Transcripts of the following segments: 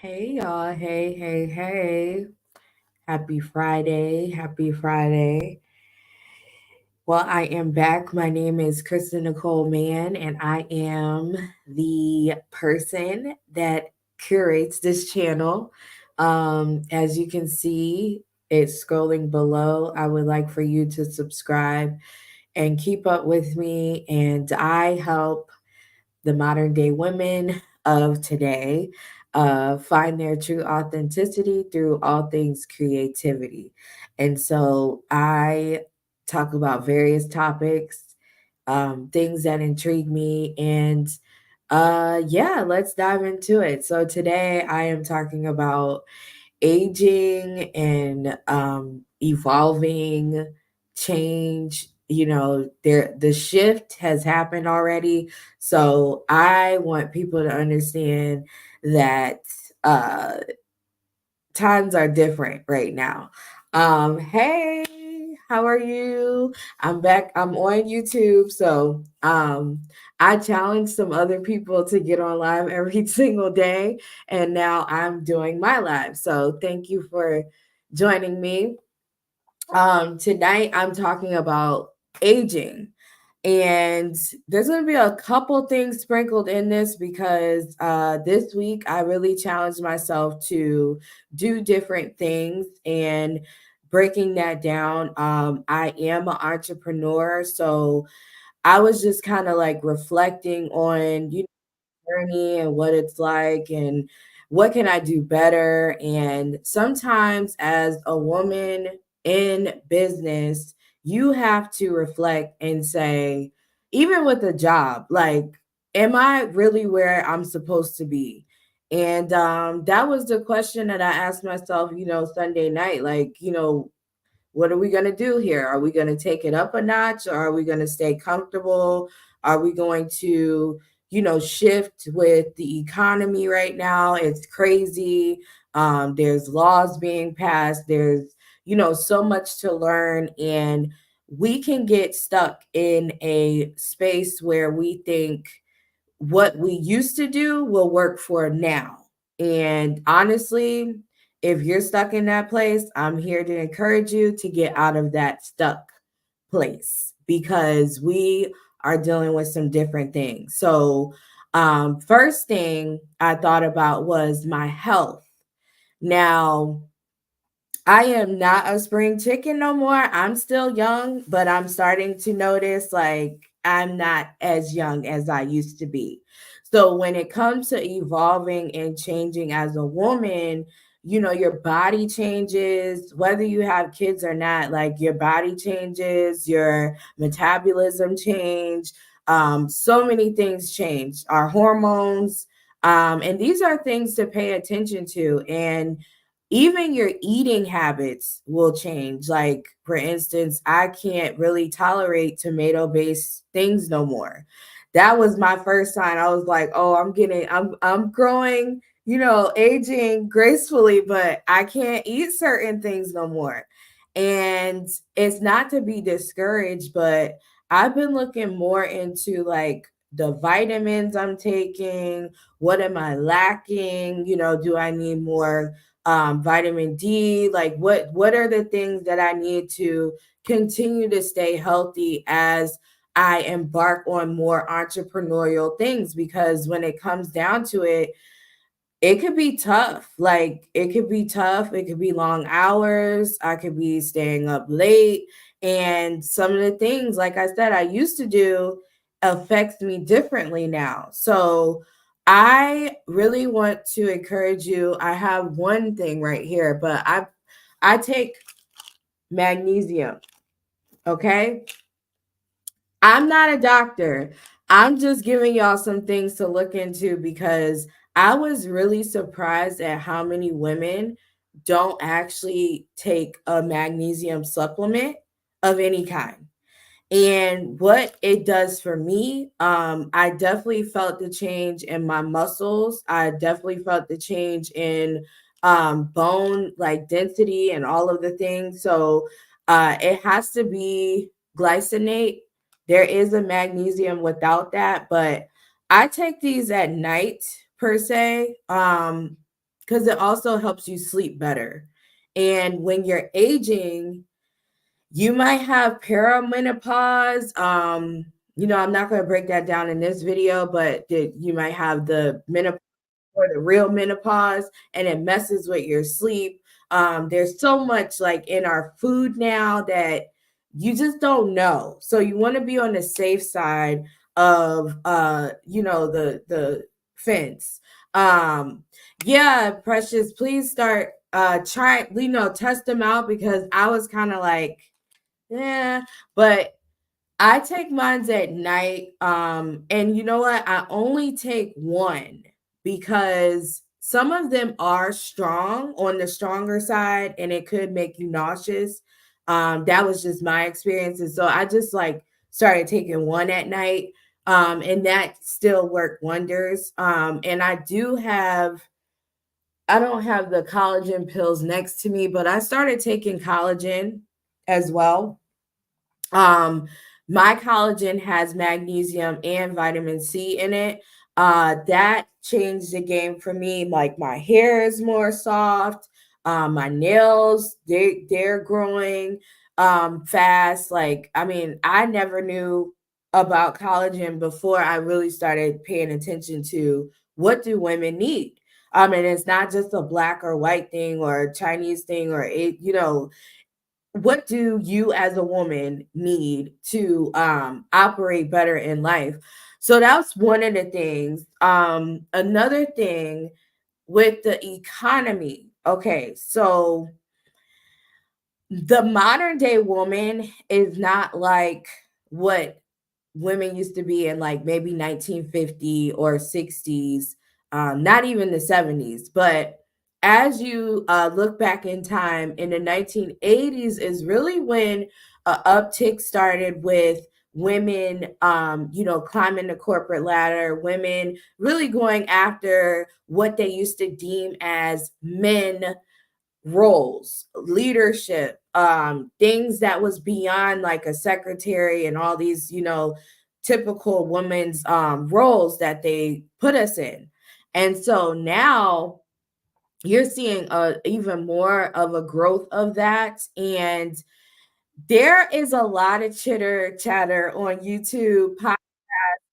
Hey y'all, hey, hey, hey. Happy Friday, happy Friday. Well, I am back. My name is Kristen Nicole Mann, and I am the person that curates this channel. As you can see, it's scrolling below. I would like for you to subscribe and keep up with me, and I help the modern day women of today find their true authenticity through all things creativity. And so I talk about various topics, things that intrigue me, and yeah, let's dive into it. So today I am talking about aging and evolving change. The shift has happened already, so I want people to understand that uh times are different right now. Hey, how are you? I'm back. I'm on YouTube, so I challenge some other people to get on live every single day, and now I'm doing my live. So thank you for joining me. Tonight I'm talking about aging. And there's going to be a couple things sprinkled in this because this week I really challenged myself to do different things and breaking that down. I am an entrepreneur, so I was just kind of like reflecting on, journey and what it's like and what can I do better. And sometimes as a woman in business, you have to reflect and say, even with a job, like, am I really where I'm supposed to be? And that was the question that I asked myself, Sunday night. Like, what are we going to do here? Are we going to take it up a notch, or are we going to stay comfortable? Are we going to, shift with the economy right now? It's crazy. There's laws being passed. There's, so much to learn. And we can get stuck in a space where we think what we used to do will work for now. And honestly, if you're stuck in that place, I'm here to encourage you to get out of that stuck place because we are dealing with some different things. So, first thing I thought about was my health. Now, I am not a spring chicken no more. I'm still young, but I'm starting to notice like I'm not as young as I used to be. So when it comes to evolving and changing as a woman, your body changes, whether you have kids or not, like your body changes, your metabolism change, so many things change, our hormones, and these are things to pay attention to. And even your eating habits will change. Like, for instance, I can't really tolerate tomato based things no more. That was my first sign. I was like, oh, I'm growing, aging gracefully, but I can't eat certain things no more. And it's not to be discouraged, but I've been looking more into like the vitamins I'm taking. What am I lacking? Do I need more vitamin D? Like what are the things that I need to continue to stay healthy as I embark on more entrepreneurial things? Because when it comes down to it, it could be tough. Like it could be tough. It could be long hours. I could be staying up late. And some of the things, like I said, I used to do affects me differently now. So I really want to encourage you. I have one thing right here, but I take magnesium. Okay. I'm not a doctor. I'm just giving y'all some things to look into because I was really surprised at how many women don't actually take a magnesium supplement of any kind. And what it does for me, I definitely felt the change in my muscles. I definitely felt the change in bone like density and all of the things. So it has to be glycinate. There is a magnesium without that, but I take these at night per se. because it also helps you sleep better. And when you're aging, you might have perimenopause. I'm not going to break that down in this video, but you might have the menopause or the real menopause, and it messes with your sleep. There's so much like in our food now that you just don't know. So you want to be on the safe side of the fence. Um, yeah, Precious, please start try, test them out, because I was kind of like, yeah, but I take mines at night. And you know what? I only take one because some of them are strong, on the stronger side, and it could make you nauseous. That was just my experience. And so I just like started taking one at night. And that still worked wonders. And I don't have the collagen pills next to me, but I started taking collagen as well. um, my collagen has magnesium and vitamin C in it. That changed the game for me. Like my hair is more soft. My nails, they're growing fast. Like, I mean, I never knew about collagen before I really started paying attention to what do women need. And it's not just a black or white thing or a Chinese thing, or what do you as a woman need to operate better in life. So that's one of the things. Another thing with the economy. Okay, so the modern day woman is not like what women used to be in, like maybe 1950 or 60s, not even the 70s. But as you look back in time, in the 1980s is really when a uptick started with women, climbing the corporate ladder, women really going after what they used to deem as men roles, leadership, things that was beyond like a secretary and all these, typical women's roles that they put us in. And so now you're seeing even more of a growth of that. And there is a lot of chitter chatter on YouTube,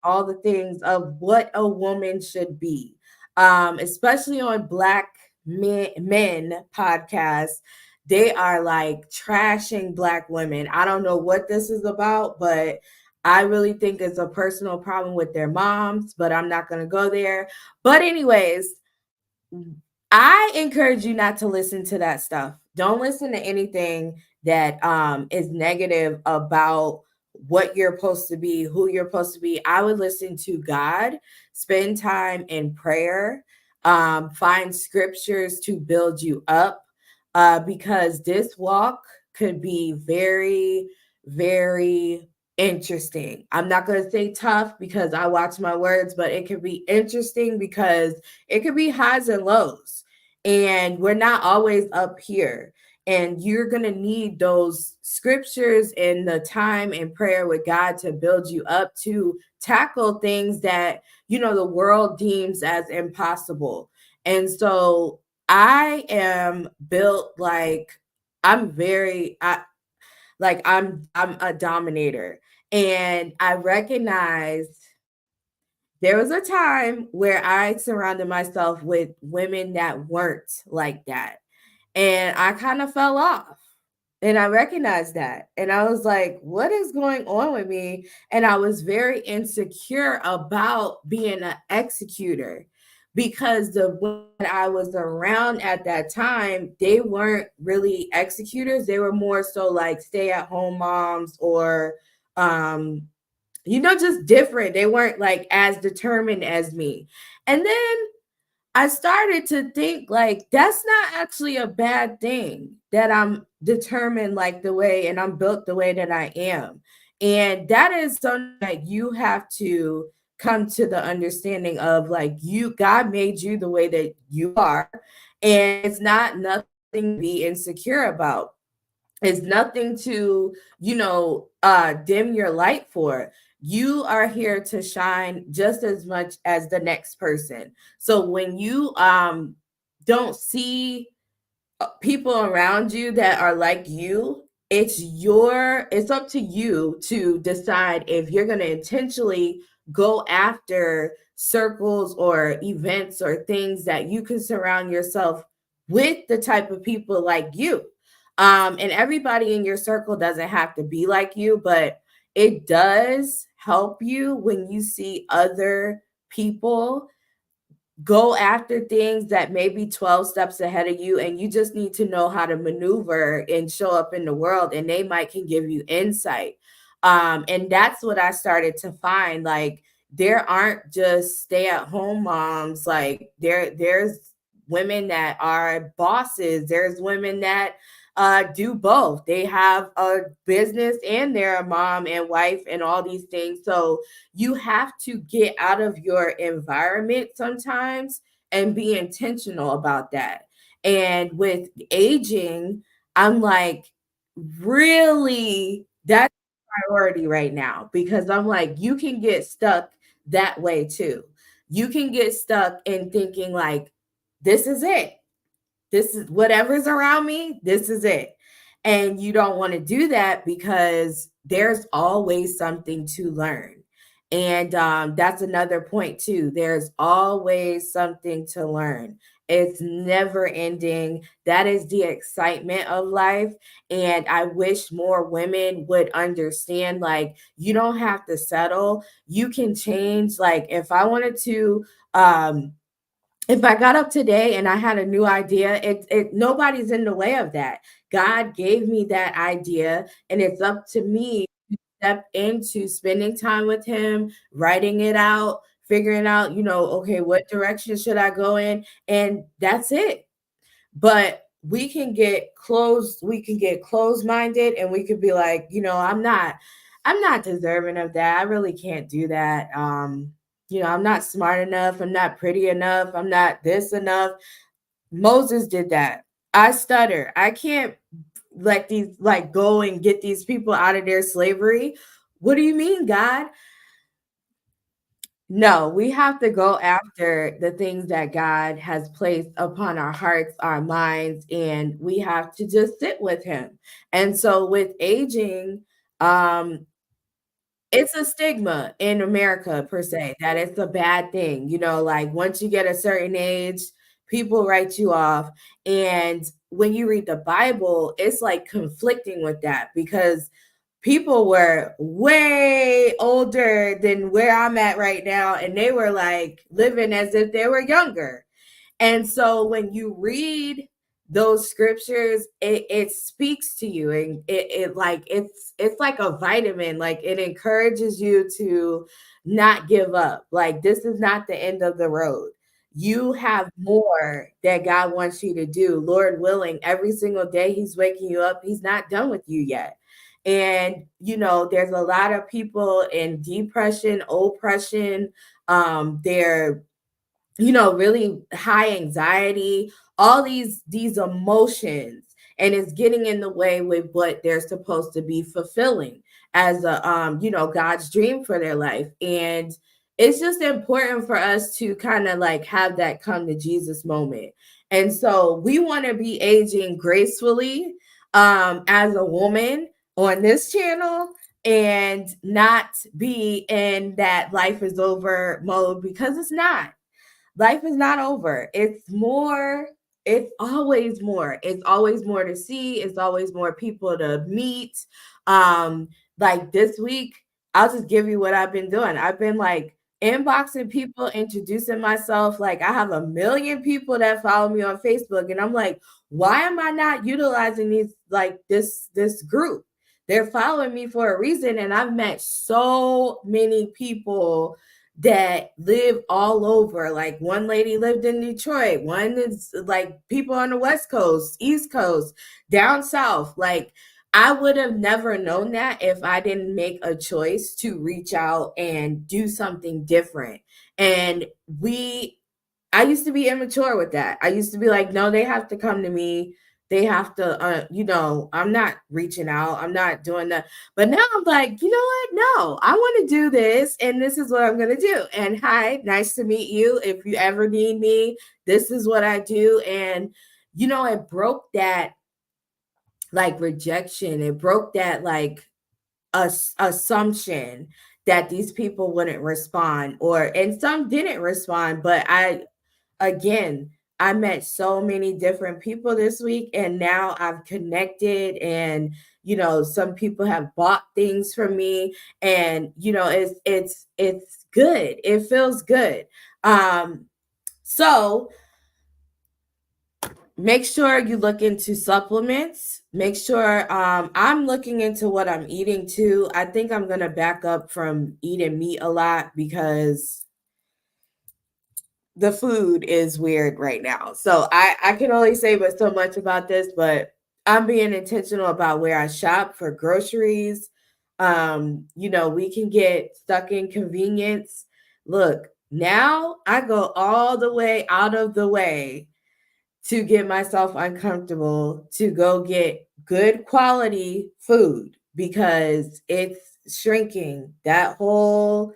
all the things of what a woman should be, especially on Black men podcasts. They are like trashing Black women. I don't know what this is about, but I really think it's a personal problem with their moms, but I'm not going to go there. But, anyways, I encourage you not to listen to that stuff. Don't listen to anything that is negative about what you're supposed to be, who you're supposed to be. I would listen to God, spend time in prayer, find scriptures to build you up, because this walk could be very, very interesting. I'm not going to say tough because I watch my words, but it could be interesting because it could be highs and lows. And we're not always up here. And you're going to need those scriptures and the time and prayer with God to build you up to tackle things that, the world deems as impossible. And so I am built like I'm a dominator. And I recognize there was a time where I surrounded myself with women that weren't like that. And I kind of fell off. And I recognized that. And I was like, what is going on with me? And I was very insecure about being an executor, because the women I was around at that time, they weren't really executors. They were more so like stay at home moms, or just different. They weren't like as determined as me. And then I started to think like that's not actually a bad thing, that I'm determined like the way and I'm built the way that I am. And that is something that you have to come to the understanding of, like, God made you the way that you are, and it's not nothing to be insecure about. It's nothing to, dim your light for. You are here to shine just as much as the next person. So when you don't see people around you that are like you, it's up to you to decide if you're going to intentionally go after circles or events or things that you can surround yourself with the type of people like you. And everybody in your circle doesn't have to be like you, but it does help you when you see other people go after things that may be 12 steps ahead of you, and you just need to know how to maneuver and show up in the world, and they might can give you insight. And that's what I started to find, like there aren't just stay-at-home moms, like there's women that are bosses, there's women that do both. They have a business and they're a mom and wife and all these things. So you have to get out of your environment sometimes and be intentional about that. And with aging, I'm like, really, that's priority right now, because I'm like, you can get stuck that way too. You can get stuck in thinking like, this is it. This is whatever's around me, this is it. And you don't want to do that because there's always something to learn. And that's another point, too. There's always something to learn. It's never ending. That is the excitement of life. And I wish more women would understand like, you don't have to settle. You can change. Like, if I wanted to, if I got up today and I had a new idea, it nobody's in the way of that. God gave me that idea, and it's up to me to step into spending time with Him, writing it out, figuring out, okay, what direction should I go in, and that's it. But we can get closed minded, and we could be like, I'm not deserving of that. I really can't do that. I'm not smart enough, I'm not pretty enough, I'm not this enough. Moses did that. I stutter. I can't let these like go and get these people out of their slavery. What do you mean, God? No, we have to go after the things that God has placed upon our hearts, our minds, and we have to just sit with Him. And so with aging, um, it's a stigma in America per se that it's a bad thing. Like once you get a certain age, people write you off. And when you read the Bible, it's like conflicting with that because people were way older than where I'm at right now, and they were like living as if they were younger. And so when you read those scriptures, it speaks to you, and it like it's like a vitamin. Like it encourages you to not give up. Like this is not the end of the road. You have more that God wants you to do. Lord willing, every single day He's waking you up, He's not done with you yet. And there's a lot of people in depression, oppression, they're really high anxiety, all these emotions, and it's getting in the way with what they're supposed to be fulfilling as a God's dream for their life. And it's just important for us to kind of like have that come to Jesus moment. And so we want to be aging gracefully as a woman on this channel, and not be in that life is over mode, because it's not. Life is not over. It's always more. It's always more to see. It's always more people to meet. Like this week, I'll just give you what I've been doing. I've been like inboxing people, introducing myself. Like I have 1 million people that follow me on Facebook, and I'm like, why am I not utilizing these like this group? They're following me for a reason, and I've met so many people that live all over. Like one lady lived in Detroit, one is like people on the West Coast, East Coast, down south. Like I would have never known that if I didn't make a choice to reach out and do something different. And I used to be immature with that. I used to be like, no, they have to come to me. They have to, I'm not reaching out. I'm not doing that. But now I'm like, you know what? No, I want to do this. And this is what I'm going to do. And hi, nice to meet you. If you ever need me, this is what I do. And, it broke that like rejection. It broke that like assumption that these people wouldn't respond, and some didn't respond. But again, I met so many different people this week, and now I've connected, and some people have bought things from me, and it's good. It feels good. So make sure you look into supplements. Make sure I'm looking into what I'm eating too. I think I'm gonna back up from eating meat a lot because the food is weird right now. So I can only say but so much about this, but I'm being intentional about where I shop for groceries. We can get stuck in convenience. Look, now I go all the way out of the way to get myself uncomfortable to go get good quality food because it's shrinking. That whole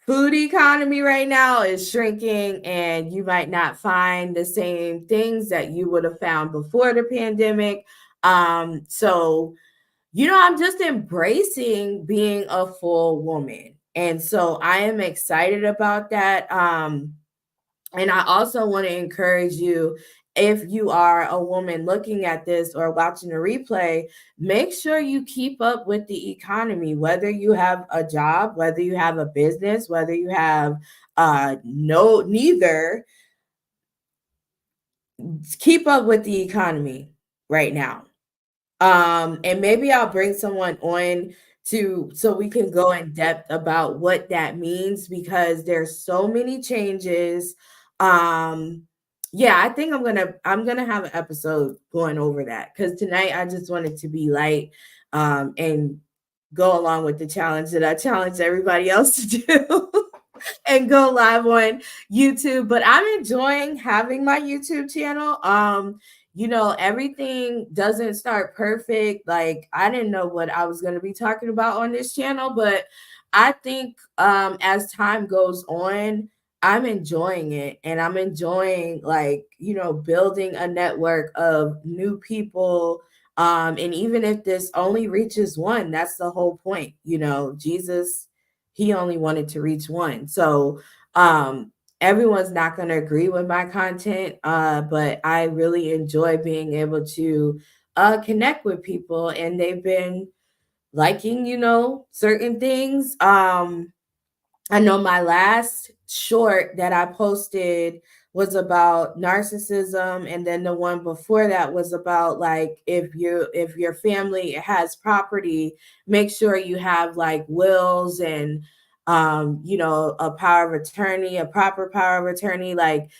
food economy right now is shrinking, and you might not find the same things that you would have found before the pandemic. So I'm just embracing being a full woman. And so I am excited about that. And I also want to encourage you, if you are a woman looking at this or watching a replay, make sure you keep up with the economy, whether you have a job, whether you have a business, whether you have neither. Keep up with the economy right now. And maybe I'll bring someone on so we can go in depth about what that means, because there's so many changes. Um, yeah, I think I'm gonna have an episode going over that, because tonight I just wanted to be light and go along with the challenge that I challenged everybody else to do. And go live on YouTube. But I'm enjoying having my YouTube channel. Everything doesn't start perfect. Like, I didn't know what I was going to be talking about on this channel, but I think as time goes on, I'm enjoying it, and I'm enjoying, like, building a network of new people. And even if this only reaches one, that's the whole point. Jesus, he only wanted to reach one. So everyone's not going to agree with my content, but I really enjoy being able to connect with people, and they've been liking, certain things. I know my last short that I posted was about narcissism, and then the one before that was about, like, if your family has property, make sure you have like wills and a power of attorney, a proper power of attorney. Like,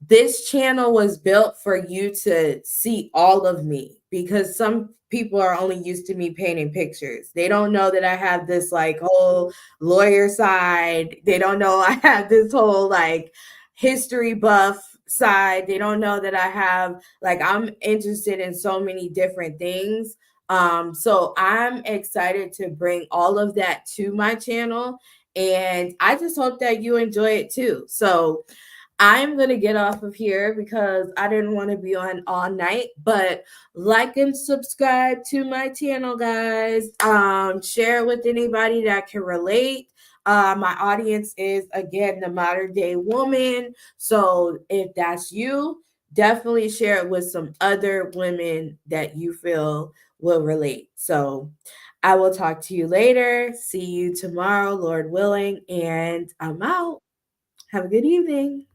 this channel was built for you to see all of me, because some people are only used to me painting pictures. They don't know that I have this like whole lawyer side. They don't know I have this whole like history buff side. They don't know that I have, like, I'm interested in so many different things. So I'm excited to bring all of that to my channel, and I just hope that you enjoy it too. So I'm going to get off of here because I didn't want to be on all night, but like and subscribe to my channel, guys. Share it with anybody that can relate. My audience is, again, the modern day woman. So if that's you, definitely share it with some other women that you feel will relate. So I will talk to you later. See you tomorrow, Lord willing, and I'm out. Have a good evening.